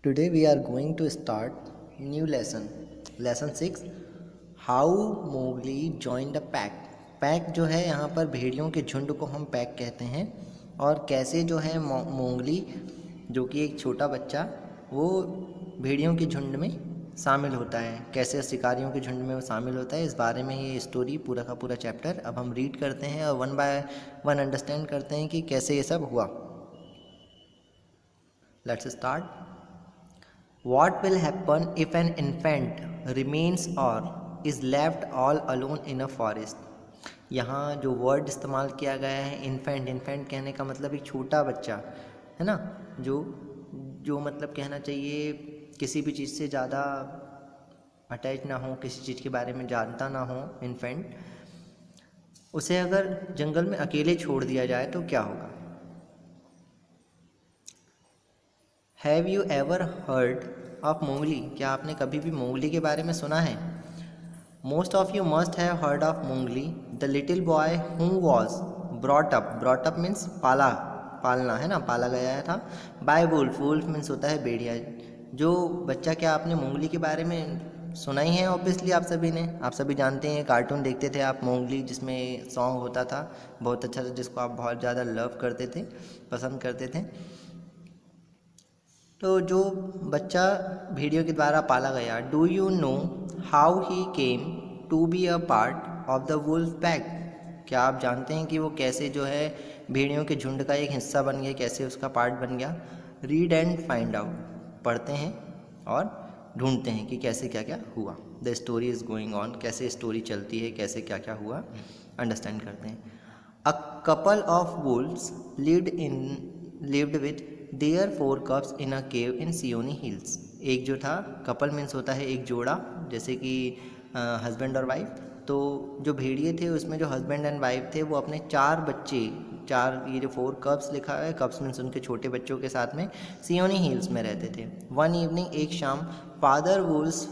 Today we are going to start new lesson. Lesson 6. How Mowgli joined a pack. Pack जो है यहाँ पर भेड़ियों के झुंड को हम पैक कहते हैं। और कैसे जो है मोंगली जो कि एक छोटा बच्चा वो भेड़ियों के झुंड में शामिल होता है, कैसे शिकारियों के झुंड में वो शामिल होता है, इस बारे में ये स्टोरी पूरा का पूरा चैप्टर अब हम रीड करते हैं और वन बाय वन अंडरस्टैंड करते हैं कि कैसे ये सब हुआ। Let's start. What will happen if an infant remains or is left all alone in a forest? यहाँ जो वर्ड इस्तेमाल किया गया है इन्फेंट, इन्फेंट कहने का मतलब एक छोटा बच्चा है ना, जो मतलब कहना चाहिए किसी भी चीज़ से ज़्यादा अटैच ना हो, किसी चीज़ के बारे में जानता ना हो इन्फेंट, उसे अगर जंगल में अकेले छोड़ दिया जाए तो क्या होगा। Have you ever heard of Mowgli? क्या आपने कभी भी मोंगली के बारे में सुना है? Most of you must have heard of Mowgli, the little boy who was brought up, brought up means पालना है ना, पाला गया था, बाय वुल्फ, वुल्फ मीन्स होता है भेड़िया। जो बच्चा, क्या आपने मोंगली के बारे में सुना ही है? ऑब्वियसली आप सभी ने, आप सभी जानते हैं, कार्टून देखते थे आप मोंगली जिसमें सॉन्ग होता था बहुत अच्छा था, जिसको आप बहुत ज़्यादा लव करते थे, पसंद करते थे। तो जो बच्चा भेड़ियों के द्वारा पाला गया, do you know how he came to be a part of the wolf pack? क्या आप जानते हैं कि वो कैसे जो है भेड़ियों के झुंड का एक हिस्सा बन गया, कैसे उसका पार्ट बन गया? रीड एंड फाइंड आउट, पढ़ते हैं और ढूंढते हैं कि कैसे क्या क्या हुआ। The story is going on, कैसे स्टोरी चलती है, कैसे क्या क्या हुआ अंडरस्टैंड करते हैं। A couple of Wolves lived with their 4 cubs in a cave in Seoni Hills। एक जो था, कपल मीन्स होता है एक जोड़ा, जैसे कि हस्बैंड और वाइफ। तो जो भेड़िए थे उसमें जो हस्बैंड एंड वाइफ थे वो अपने 4 बच्चे, ये जो 4 कब्स लिखा है, कब्स मीन्स उनके छोटे बच्चों के साथ में सियोनी हिल्स में रहते थे। वन इवनिंग, एक शाम, father Wolves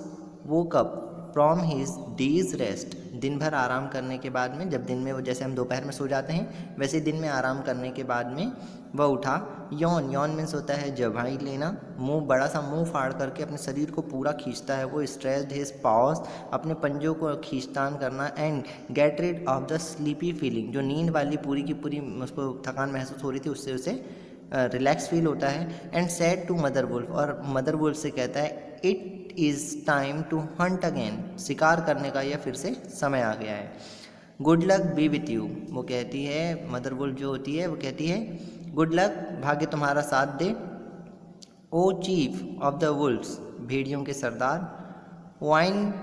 woke up from his days rest, दिन भर आराम करने के बाद में, जब दिन में वो, जैसे हम दोपहर में सो जाते हैं वैसे दिन में आराम करने के बाद में वह उठा। यौन, यौन मीन्स होता है जवाई लेना, मुंह, बड़ा सा मुंह फाड़ करके अपने शरीर को पूरा खींचता है वो, स्ट्रेस्ड हिज पावर्स, अपने पंजों को खींचतान करना, and get rid of the sleepy feeling, जो नींद वाली पूरी की पूरी उसको थकान महसूस हो रही थी उससे उसे रिलैक्स फील होता है। And said to mother wolf, और मदर वुल्फ से कहता है, it is time to hunt again, शिकार करने का यह फिर से समय आ गया है। Good luck B with you, वो कहती है, मदर वुल्फ जो होती है वो कहती है, गुड लक, भाग्य तुम्हारा साथ दे। O chief of the wolves, भेड़ियों के सरदार। Whine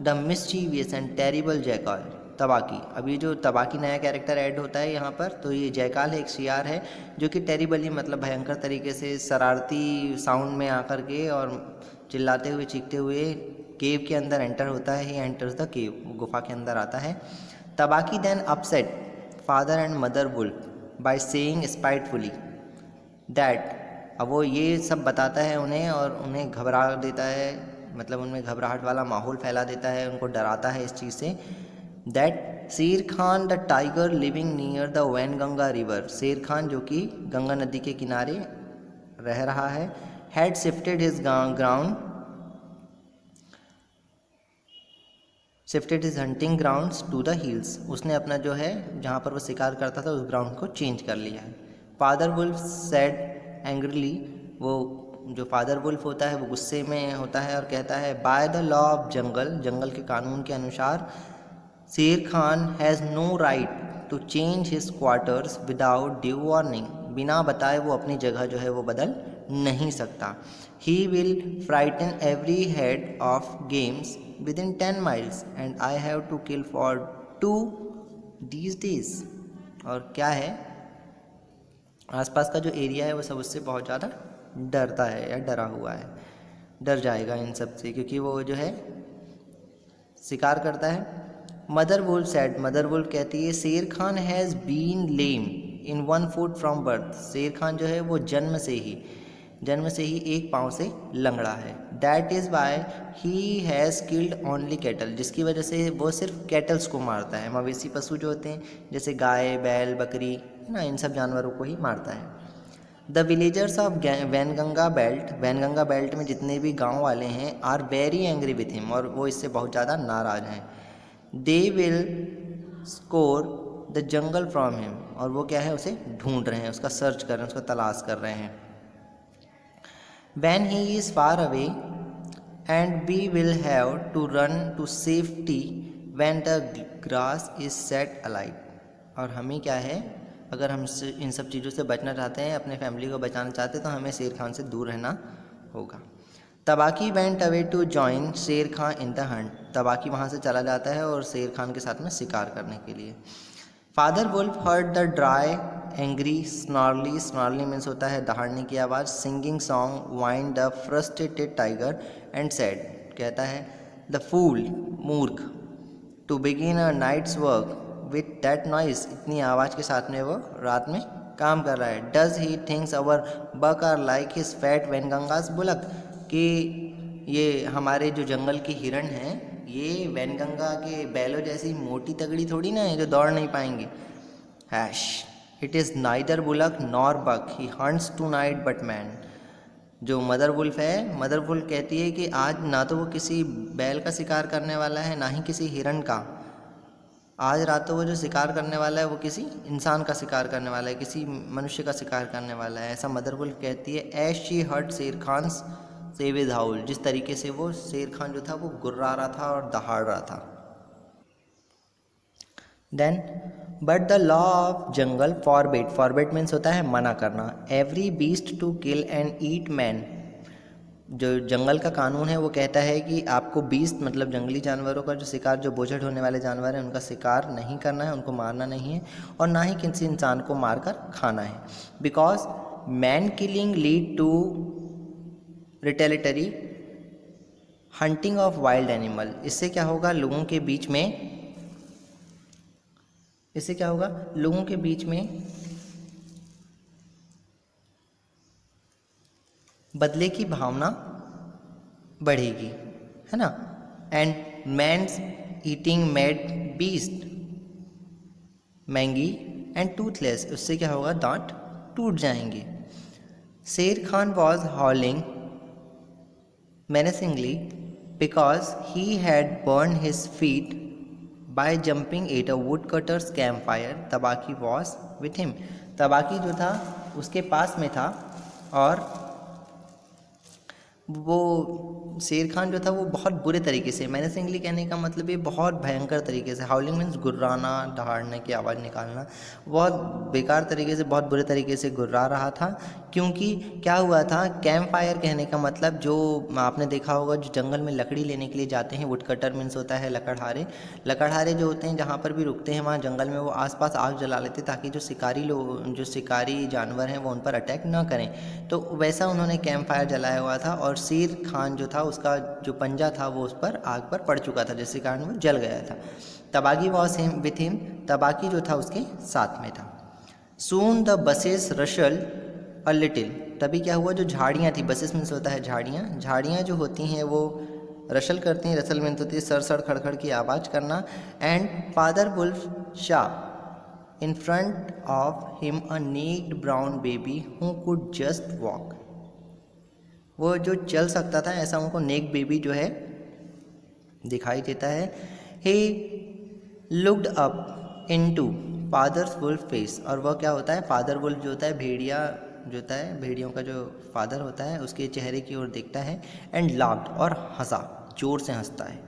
the mischievous and terrible jackal, Tabaqui. अब ये जो तबाकी नया कैरेक्टर ऐड होता है यहाँ पर, तो ये जैकाल है, एक शियार है जो कि टेरिबली मतलब भयंकर तरीके से शरारती साउंड में आकर के और चिल्लाते हुए चीखते हुए केव के अंदर एंटर होता है। ही एंटर्स द केव, गुफा के अंदर आता है। Tabaqui then upset father and mother wolf by saying spitefully that, अब वो ये सब बताता है उन्हें और उन्हें घबरा देता है, मतलब उनमें घबराहट वाला माहौल फैला देता है, उनको डराता है इस चीज़ से। दैट शेर Khan the tiger living near the Wainganga river, शेर खान जो कि गंगा नदी के किनारे रह रहा है, had shifted his hunting grounds to the hills, उसने अपना जो है जहाँ पर वो शिकार करता था उस ग्राउंड को चेंज कर लिया है। फादर वुल्फ सेड एंग्रीली, वो जो फादर वुल्फ होता है वो गुस्से में होता है और कहता है, by the law of jungle, जंगल के कानून के अनुसार, Shere Khan has no right to change his quarters without due warning, बिना बताए वो अपनी जगह जो है वो बदल नहीं सकता। He will frighten every head of games within 10 miles and I have to kill for 2 these days। और क्या है, आसपास का जो एरिया है वो सब उससे बहुत ज़्यादा डरता है या डरा हुआ है, डर जाएगा इन सब से, क्योंकि वो जो है शिकार करता है। Mother wolf said, mother wolf कहती है, Shere Khan has been lame in 1 foot from birth, Shere Khan जो है वो जन्म से ही एक पाँव से लंगड़ा है। That is why he has killed only cattle, जिसकी वजह से वो सिर्फ कैटल्स को मारता है, मवेशी पशु जो होते हैं जैसे गाय, बैल, बकरी ना, इन सब जानवरों को ही मारता है। The villagers of Wainganga belt में जितने भी गांव वाले हैं are very angry with him, और वो इससे बहुत ज़्यादा नाराज़ हैं। They will scour the jungle from him, और वो क्या है, उसे ढूंढ रहे हैं, उसका सर्च कर रहे हैं, उसका तलाश कर रहे हैं। When he is far away and we will have to run to safety when the grass is set alight, और हमें क्या है, अगर हम इन सब चीज़ों से बचना चाहते हैं, अपने फैमिली को बचाना चाहते हैं, तो हमें शेर खान से दूर रहना होगा। Tabaqui went away to join Shere Khan in the hunt, Tabaqui वहाँ से चला जाता है और शेर खान के साथ में शिकार करने के लिए। Father wolf heard the dry angry snarly means होता है दहाड़ने की आवाज़, singing song whine the frustrated tiger and said, कहता है द फूल मूर्ख to begin a night's work with that noise, इतनी आवाज़ के साथ में वो रात में काम कर रहा है। Does he thinks our buck are like his fat Waingunga's bullock, कि ये हमारे जो जंगल के हिरण हैं ये वैनगंगा के बैलों जैसी मोटी तगड़ी थोड़ी ना है जो दौड़ नहीं पाएंगे। Hush it is neither bullock nor buck he hunts tonight but man, जो मदर वुल्फ है, मदर वुल्फ कहती है कि आज ना तो वो किसी बैल का शिकार करने वाला है ना ही किसी हिरण का, आज रात को वो जो शिकार करने वाला है वो किसी इंसान का शिकार करने वाला है, किसी मनुष्य का शिकार करने वाला है, ऐसा मदर वुल्फ कहती है। एज शी हर्ड शेर खान सेविज हाउल, जिस तरीके से वो शेर खान जो था वो गुर्रा रहा था और दहाड़ रहा था। Then but the law of jungle forbid means होता है मना करना, every beast to kill and eat man, जो जंगल का कानून है वो कहता है कि आपको बीस्ट मतलब जंगली जानवरों का जो शिकार, जो बोझट होने वाले जानवर हैं उनका शिकार नहीं करना है, उनको मारना नहीं है, और ना ही किसी इंसान को मारकर खाना है। Because man killing lead to retaliatory hunting of wild animal, इससे क्या होगा, लोगों के बीच में बदले की भावना बढ़ेगी, है ना। And man's eating mad beast mangy and toothless, उससे क्या होगा, दांत टूट जाएंगे। Shere Khan was howling menacingly because he had burned his feet by jumping at a woodcutter's campfire. तबाकी was with him, तबाकी जो था उसके पास में था, और वो शेर खान जो था वो बहुत बुरे तरीके से, मैंने सिंगली कहने का मतलब ये बहुत भयंकर तरीके से, हाउलिंग मीन्स गुर्राना, दहाड़ने की आवाज़ निकालना, बहुत बेकार तरीके से, बहुत बुरे तरीके से गुर्रा रहा था। क्योंकि क्या हुआ था, कैंप फायर कहने का मतलब, जो आपने देखा होगा जो जंगल में लकड़ी लेने के लिए जाते हैं, वुड कटर मीन्स होता है लकड़हारे जो होते हैं जहाँ पर भी रुकते हैं वहाँ जंगल में वो आसपास आग जला लेते ताकि जो शिकारी जानवर हैं वो उन पर अटैक ना करें। तो वैसा उन्होंने कैंप फायर जलाया हुआ था, और शेर खान जो था उसका जो पंजा था वो उस पर आग पर पड़ चुका था, जिसके कारण वो जल गया था। तबाकी वॉज हिम विथ हिम, तबाकी जो था उसके साथ में था। Soon the buses रशल a little, तभी क्या हुआ, जो झाड़ियाँ थी, बसेस मीन्स होता है झाड़ियाँ जो होती हैं वो रशल करती हैं, रसल मीन्स होती है सर खड़खड़ की आवाज़ करना। And father wolf saw in front of him a naked brown baby who could just walk, वो जो चल सकता था ऐसा उनको नेक बेबी जो है दिखाई देता है। He looked up into father's wolf face, और वह क्या होता है, फादर वुल्फ जो होता है भेड़िया जो होता है, भेड़ियों का जो फादर होता है उसके चेहरे की ओर देखता है। एंड लाफ्ड, और हंसा, जोर से हंसता है।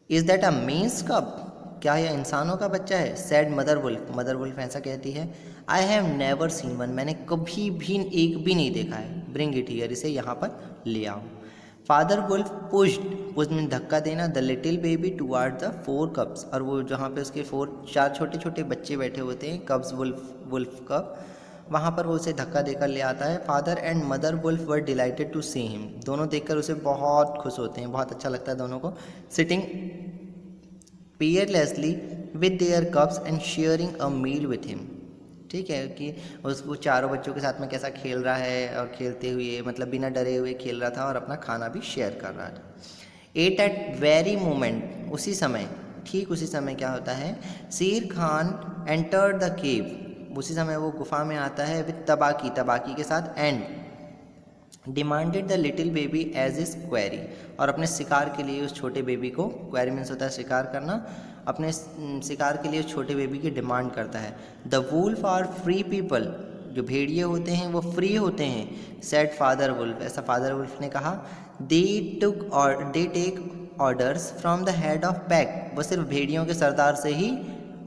इज़ दैट अ मीन्स कब, क्या यह इंसानों का बच्चा है। सैड मदर वुल्फ ऐसा कहती है। I have never seen one, मैंने कभी भी एक भी नहीं देखा है। ब्रिंग इट हियर, इसे यहाँ पर ले आओ। फादर वुल्फ पुश्ड में धक्का देना the little baby toward the 4 कब्स, और वो जहाँ पे उसके 4 छोटे छोटे बच्चे बैठे होते हैं, कब्स वुल्फ कब, वहाँ पर वो उसे धक्का देकर ले आता है। Father and mother wolf were delighted to see him, दोनों देखकर उसे बहुत खुश होते हैं, बहुत अच्छा लगता है दोनों को। Sitting fearlessly with their cubs and sharing a meal with him, ठीक है, कि वो चारों बच्चों के साथ में कैसा खेल रहा है, और खेलते हुए मतलब बिना डरे हुए खेल रहा था और अपना खाना भी शेयर कर रहा था। एट एट वेरी मोमेंट, उसी समय, ठीक उसी समय क्या होता है, Shere Khan enter the cave, उसी समय वो गुफा में आता है विद तबाकी, तबाकी के साथ, and demanded the little baby as his quarry, और अपने शिकार के लिए उस छोटे बेबी को, क्वेरी मीन्स होता है शिकार करना, अपने शिकार के लिए उस छोटे बेबी की डिमांड करता है। The wolf are free people, जो भेड़िए होते हैं वो फ्री होते हैं, सेड फादर वुल्फ, ऐसा फादर वुल्फ ने कहा। They take orders from the head of pack, वो सिर्फ भेड़ियों के सरदार से ही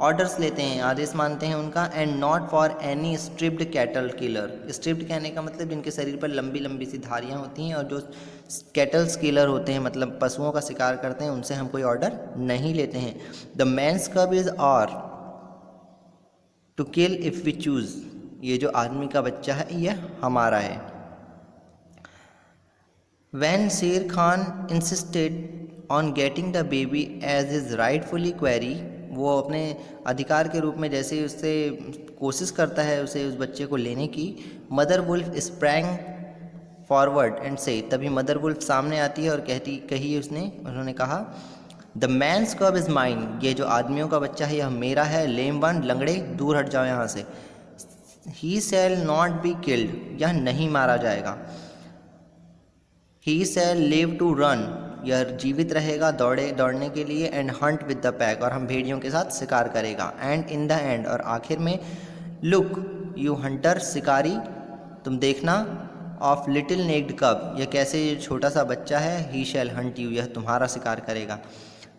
ऑर्डर्स लेते हैं, आदेश मानते हैं उनका। And not for any striped cattle killer, striped कहने का मतलब जिनके शरीर पर लंबी लंबी सी धारियाँ होती हैं, और जो कैटल्स किलर होते हैं मतलब पशुओं का शिकार करते हैं, उनसे हम कोई ऑर्डर नहीं लेते हैं। The man's cub is ours to kill if we choose, ये जो आदमी का बच्चा है यह हमारा है। When शेर Khan insisted on getting the baby as his rightfully query, वो अपने अधिकार के रूप में जैसे ही उससे कोशिश करता है उसे उस बच्चे को लेने की, mother wolf sprang forward and said, तभी मदर वुल्फ सामने आती है और उन्होंने कहा द मैंस कब इज़ माइन, ये जो आदमियों का बच्चा है यह मेरा है। लेम वन, लंगड़े दूर हट जाओ यहाँ से। ही शैल नॉट बी किल्ड, यह नहीं मारा जाएगा। ही शैल लिव टू रन, यह जीवित रहेगा दौड़ने के लिए। And hunt with the pack, और हम भेड़ियों के साथ शिकार करेगा। एंड इन द एंड, और आखिर में, लुक यू हंटर, शिकारी तुम देखना, ऑफ लिटिल नेक्ड कब, यह कैसे छोटा सा बच्चा है। ही शैल हंट यू, यह तुम्हारा शिकार करेगा।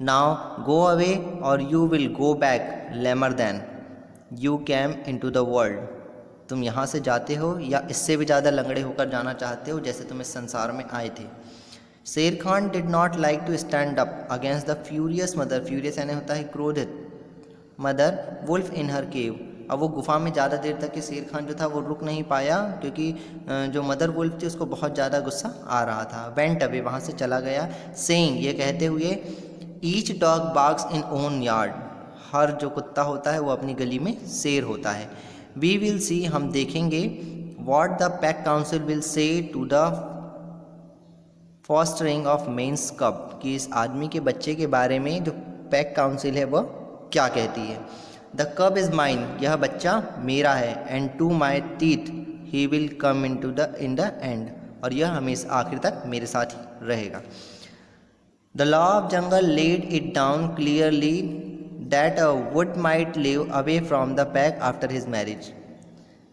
नाउ गो अवे और you will go back lamer than you came into the world, तुम यहाँ से जाते हो या इससे भी ज़्यादा लंगड़े होकर जाना चाहते हो जैसे तुम इस संसार में आए थे। Shere Khan did not like to stand up against the furious mother, furious यानी होता है क्रोधित, मदर वुल्फ इन हर केव। अब वो गुफा में ज़्यादा देर तक कि शेर खान जो था वो रुक नहीं पाया, क्योंकि जो मदर वुल्फ थी उसको बहुत ज़्यादा गुस्सा आ रहा था। वेंट अवे, वहाँ से चला गया। सेइंग, ये कहते हुए, each dog barks in own yard, हर जो कुत्ता होता है वो अपनी गली में शेर होता है। वी विल सी, हम देखेंगे, what the pack council will say to the fostering of man's cub, कि इस आदमी के बच्चे के बारे में जो पैक काउंसिल है वह क्या कहती है। द कब इज़ माइन, यह बच्चा मेरा है। And to my teeth he will come in the end, और यह हमेशा आखिर तक मेरे साथ ही रहेगा। The law of jungle laid it down clearly that a वुड might live away from the pack after his marriage,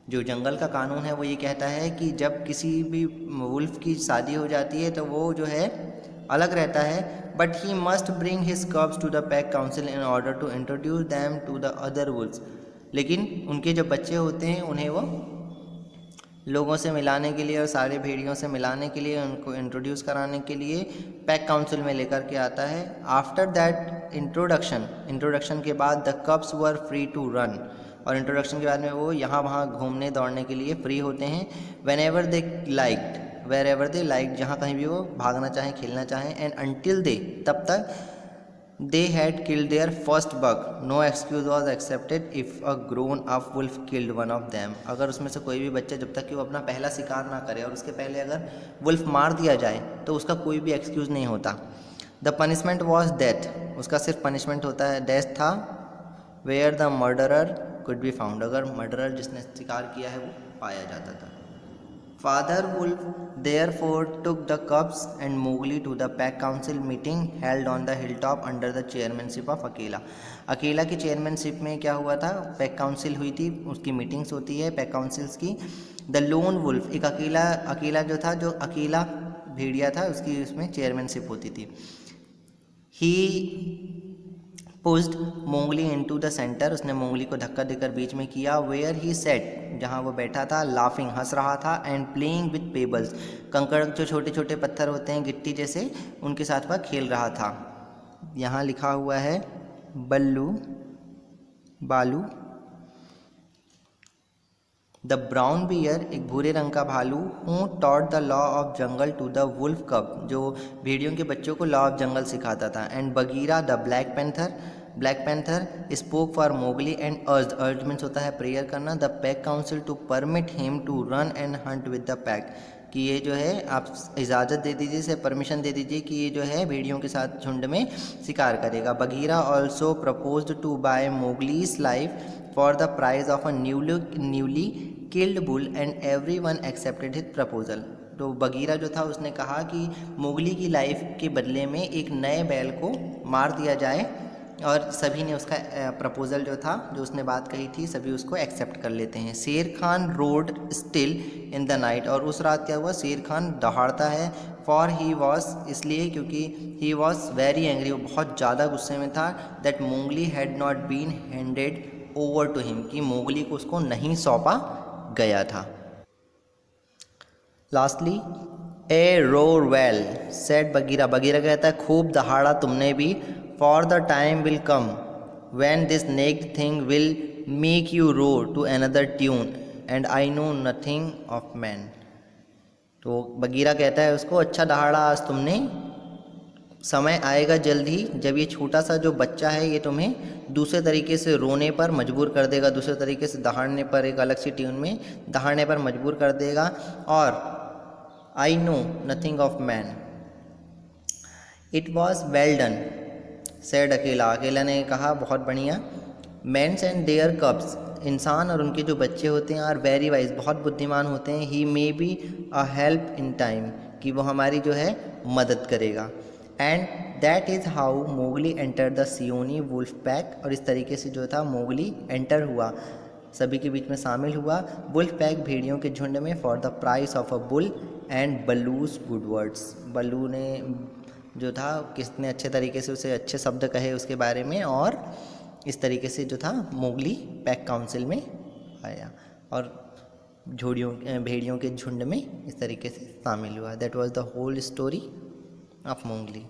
जो जंगल का कानून है वो ये कहता है कि जब किसी भी वुल्फ की शादी हो जाती है तो वो जो है अलग रहता है। But he must bring his cubs to the pack council in order to introduce them to the other wolves, लेकिन उनके जो बच्चे होते हैं उन्हें वो लोगों से मिलाने के लिए और सारे भेड़ियों से मिलाने के लिए, उनको इंट्रोड्यूस कराने के लिए पैक काउंसिल में लेकर के आता है। आफ्टर दैट इंट्रोडक्शन के बाद the cubs were free to run, और इंट्रोडक्शन के बाद में वो यहाँ वहाँ घूमने दौड़ने के लिए फ्री होते हैं। वेर एवर दे लाइक, जहाँ कहीं भी वो भागना चाहें, खेलना चाहें। एंड अनटिल दे, तब तक, they had killed their first buck, no excuse was accepted if a grown up wolf killed one of them, अगर उसमें से कोई भी बच्चा, जब तक कि वो अपना पहला शिकार ना करे और उसके पहले अगर वुल्फ मार दिया जाए तो उसका कोई भी एक्सक्यूज़ नहीं होता। द पनिशमेंट वॉज डेथ, उसका सिर्फ पनिशमेंट होता है, डेथ था। Where the murderer could be found, अगर मर्डरर जिसने शिकार किया है वो पाया जाता था। Father wolf therefore took the cubs and Mowgli to the pack council meeting held on the hilltop under the chairmanship of अकेला। अकेला की चेयरमैनशिप में क्या हुआ था, पैक काउंसिल हुई थी, उसकी मीटिंग्स होती है पैक काउंसिल्स की। द लोन वुल्फ, एक अकेला जो था, जो अकेला भेड़िया था, उसकी उसमें चेयरमैनशिप होती थी। He pushed Mowgli into the centre, उसने मोंगली को धक्का देकर बीच में किया। वेयर ही सेट, जहाँ वो बैठा था, लाफिंग, हंस रहा था। एंड प्लेइंग विथ पेबल्स, कंकड़ जो छोटे छोटे पत्थर होते हैं गिट्टी जैसे, उनके साथ वह खेल रहा था। यहाँ लिखा हुआ है बालू। द ब्राउन बियर, एक भूरे रंग का भालू, who taught the law of jungle to the wolf cub, जो भेड़ियों के बच्चों को लॉ ऑफ जंगल सिखाता था। And Bagheera the black panther spoke for Mowgli and urge means होता है प्रेयर करना, the pack council to permit him to run and hunt with the pack, कि ये जो है आप इजाज़त दे दीजिए, इसे परमिशन दे दीजिए कि ये जो है भेड़ियों के साथ झुंड में शिकार करेगा। Bagheera also proposed to buy Mowgli's life for the price of a newly killed bull and everyone accepted his proposal. तो बगीरा जो था उसने कहा कि मोगली की लाइफ के बदले में एक नए बैल को मार दिया जाए, और सभी ने उसका प्रपोज़ल जो था, जो उसने बात कही थी, सभी उसको एक्सेप्ट कर लेते हैं। शेर Khan road still in the night, और उस रात क्या हुआ, शेर खान दहाड़ता है। फॉर ही वॉज, इसलिए क्योंकि ही वॉज वेरी एंग्री, वो बहुत ज़्यादा गुस्से में था। That Mowgli had not been handed over to him, कि मोगली को उसको नहीं सौंपा गया था। Lastly a roar well said Bagheera, Bagheera कहता है खूब दहाड़ा तुमने भी। For the time will come when this naked thing will make you roar to another tune and I know nothing of man. तो बगीरा कहता है उसको, अच्छा दहाड़ा आज तुमने, समय आएगा जल्द ही जब ये छोटा सा जो बच्चा है ये तुम्हें दूसरे तरीके से रोने पर मजबूर कर देगा, दूसरे तरीके से दहाड़ने पर, एक अलग सी ट्यून में दहाड़ने पर मजबूर कर देगा। और आई know nothing of man, it was well done said अकेला, अकेला ने कहा बहुत बढ़िया। मैंस एंड देयर कब्स, इंसान और उनके जो बच्चे होते हैं, आर वेरी वाइज, बहुत बुद्धिमान होते हैं। He may be a help in time, कि वो हमारी जो है मदद करेगा। And that is how Mowgli enter the Seeonee wolf pack, और इस तरीके से जो था मोगली एंटर हुआ, सभी के बीच में शामिल हुआ वुल्फ पैक भेड़ियों के झुंड में। For the price of a bull and Baloo's good words, Baloo ने जो था किसने अच्छे तरीके से उसे अच्छे शब्द कहे उसके बारे में, और इस तरीके से जो था मोगली पैक काउंसिल में आया और भेड़ियों के झुंड में इस तरीके से शामिल हुआ। That was the whole story of Mowgli.